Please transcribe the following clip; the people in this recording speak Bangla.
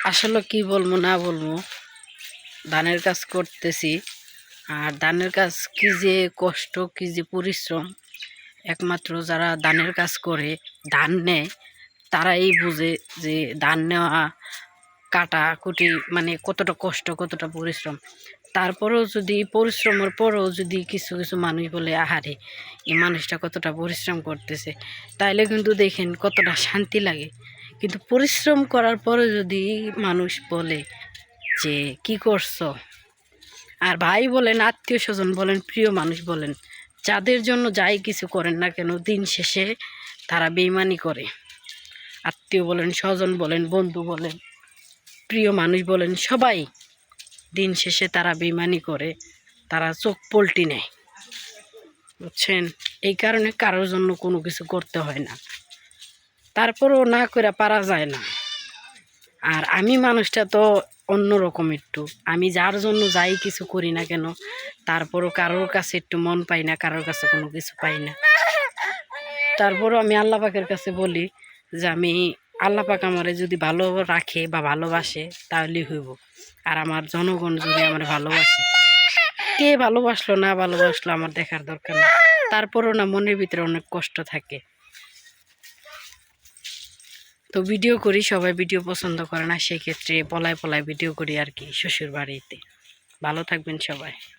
আসলে কি বলবো না বলবো, ধানের কাজ করতেছি। আর ধানের কাজ কি যে কষ্ট, কি যে পরিশ্রম, একমাত্র যারা ধানের কাজ করে, ধান নেয়, তারাই বুঝে যে ধান নেওয়া, কাটা কুটি মানে কতটা কষ্ট, কতটা পরিশ্রম। তারপরেও যদি পরিশ্রমের পরেও যদি কিছু কিছু মানুষ বলে আহারে এই মানুষটা কতটা পরিশ্রম করতেছে, তাইলে কিন্তু দেখেন কতটা শান্তি লাগে। কিন্তু পরিশ্রম করার পরে যদি মানুষ বলে যে কি করছো, আর ভাই বলেন, আত্মীয় স্বজন বলেন, প্রিয় মানুষ বলেন, যাদের জন্য যাই কিছু করেন না কেন, দিন শেষে তারা বেইমানি করে। আত্মীয় বলেন, স্বজন বলেন, বন্ধু বলেন, প্রিয় মানুষ বলেন, সবাই দিন শেষে তারা বেইমানি করে, তারা চোখ পল্টি নেয়, বুঝছেন? এই কারণে কারোর জন্য কোনো কিছু করতে হয় না, তারপরেও না করে পারা যায় না। আর আমি মানুষটা তো অন্যরকম একটু, আমি যার জন্য যাই কিছু করি না কেন, তারপরও কারোর কাছে একটু মন পাই না, কারোর কাছে কোনো কিছু পাই না। তারপরও আমি আল্লাহ পাকের কাছে বলি যে আমি আল্লাহ পাক আমারে যদি ভালো রাখে বা ভালোবাসে তাহলেই হইব। আর আমার জনগণ যদি আমার ভালোবাসে, কে ভালোবাসলো না ভালোবাসলো আমার দেখার দরকার নেই। তারপরও না মনের ভিতরে অনেক কষ্ট থাকে। তো ভিডিও করি, সবাই ভিডিও পছন্দ করে না, সেক্ষেত্রে পলায় পলায় ভিডিও করি আর কি, শ্বশুর বাড়িতে। ভালো থাকবেন সবাই।